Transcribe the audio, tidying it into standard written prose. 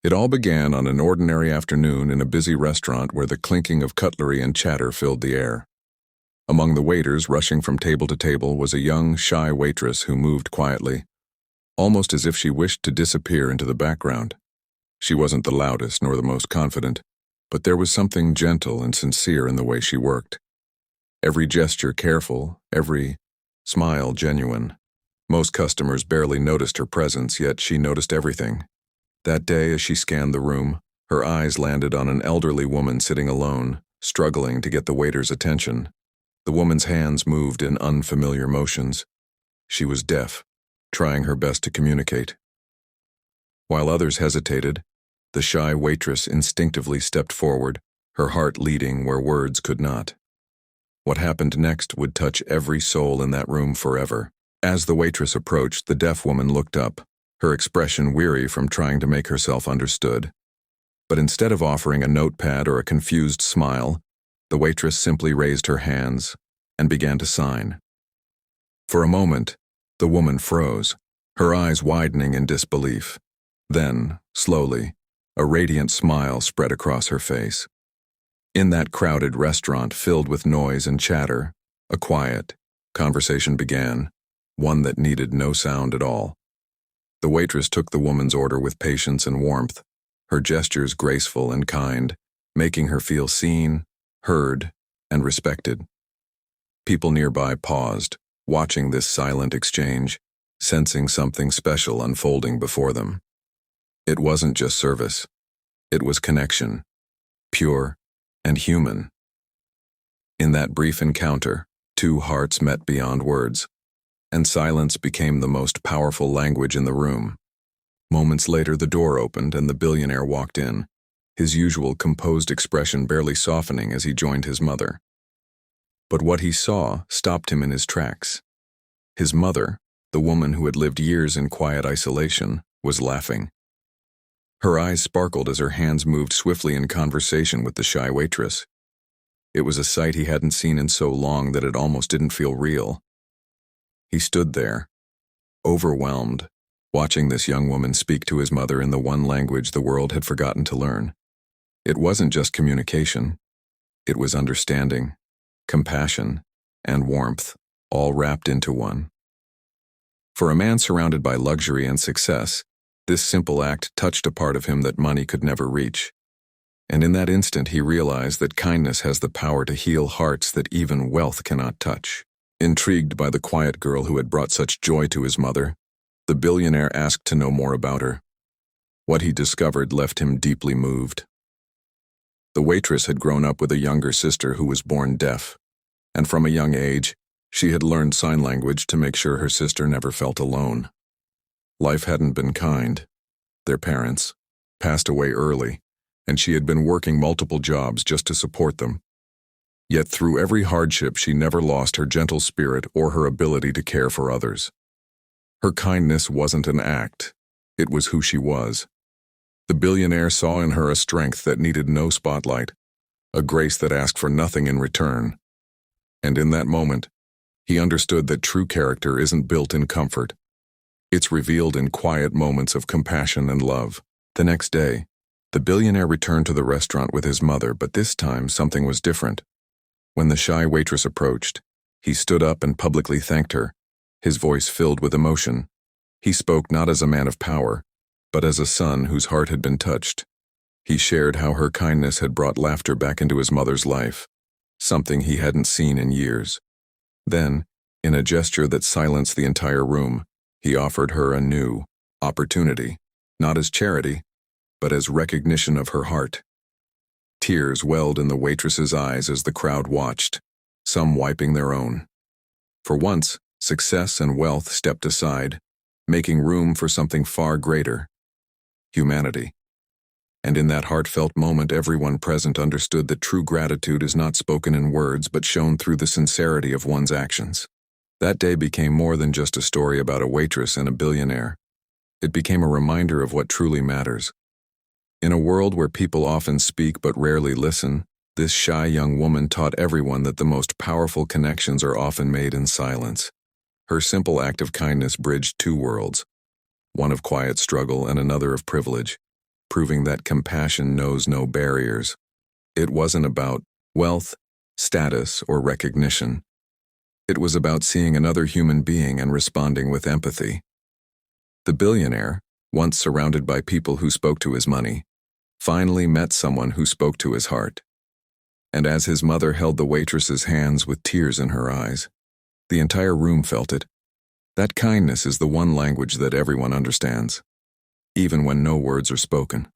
It all began on an ordinary afternoon in a busy restaurant where the clinking of cutlery and chatter filled the air. Among the waiters rushing from table to table was a young, shy waitress who moved quietly, almost as if she wished to disappear into the background. She wasn't the loudest nor the most confident, but there was something gentle and sincere in the way she worked. Every gesture careful, every smile genuine. Most customers barely noticed her presence, yet she noticed everything. That day, as she scanned the room, her eyes landed on an elderly woman sitting alone, struggling to get the waiter's attention. The woman's hands moved in unfamiliar motions. She was deaf, trying her best to communicate. While others hesitated, the shy waitress instinctively stepped forward, her heart leading where words could not. What happened next would touch every soul in that room forever. As the waitress approached, the deaf woman looked up, her expression weary from trying to make herself understood. But instead of offering a notepad or a confused smile, the waitress simply raised her hands and began to sign. For a moment, the woman froze, her eyes widening in disbelief. Then, slowly, a radiant smile spread across her face. In that crowded restaurant filled with noise and chatter, a quiet conversation began, one that needed no sound at all. The waitress took the woman's order with patience and warmth, her gestures graceful and kind, making her feel seen, heard, and respected. People nearby paused, watching this silent exchange, sensing something special unfolding before them. It wasn't just service. It was connection, pure and human. In that brief encounter, two hearts met beyond words, and silence became the most powerful language in the room. Moments later, the door opened and the billionaire walked in, his usual composed expression barely softening as he joined his mother. But what he saw stopped him in his tracks. His mother, the woman who had lived years in quiet isolation, was laughing. Her eyes sparkled as her hands moved swiftly in conversation with the shy waitress. It was a sight he hadn't seen in so long that it almost didn't feel real. He stood there, overwhelmed, watching this young woman speak to his mother in the one language the world had forgotten to learn. It wasn't just communication. It was understanding, compassion, and warmth, all wrapped into one. For a man surrounded by luxury and success, this simple act touched a part of him that money could never reach. And in that instant he realized that kindness has the power to heal hearts that even wealth cannot touch. Intrigued by the quiet girl who had brought such joy to his mother, the billionaire asked to know more about her. What he discovered left him deeply moved. The waitress had grown up with a younger sister who was born deaf, and from a young age, she had learned sign language to make sure her sister never felt alone. Life hadn't been kind. Their parents passed away early, and she had been working multiple jobs just to support them. Yet through every hardship, she never lost her gentle spirit or her ability to care for others. Her kindness wasn't an act. It was who she was. The billionaire saw in her a strength that needed no spotlight, a grace that asked for nothing in return. And in that moment, he understood that true character isn't built in comfort. It's revealed in quiet moments of compassion and love. The next day, the billionaire returned to the restaurant with his mother, but this time something was different. When the shy waitress approached, he stood up and publicly thanked her, his voice filled with emotion. He spoke not as a man of power, but as a son whose heart had been touched. He shared how her kindness had brought laughter back into his mother's life, something he hadn't seen in years. Then, in a gesture that silenced the entire room, he offered her a new opportunity, not as charity, but as recognition of her heart. Tears welled in the waitress's eyes as the crowd watched, some wiping their own. For once, success and wealth stepped aside, making room for something far greater: humanity. And in that heartfelt moment, everyone present understood that true gratitude is not spoken in words but shown through the sincerity of one's actions. That day became more than just a story about a waitress and a billionaire. It became a reminder of what truly matters. In a world where people often speak but rarely listen, this shy young woman taught everyone that the most powerful connections are often made in silence. Her simple act of kindness bridged two worlds, one of quiet struggle and another of privilege. proving that compassion knows no barriers. It wasn't about wealth, status, or recognition. It was about seeing another human being and responding with empathy. The billionaire, once surrounded by people who spoke to his money, finally met someone who spoke to his heart. And as his mother held the waitress's hands with tears in her eyes, the entire room felt it. That kindness is the one language that everyone understands, even when no words are spoken.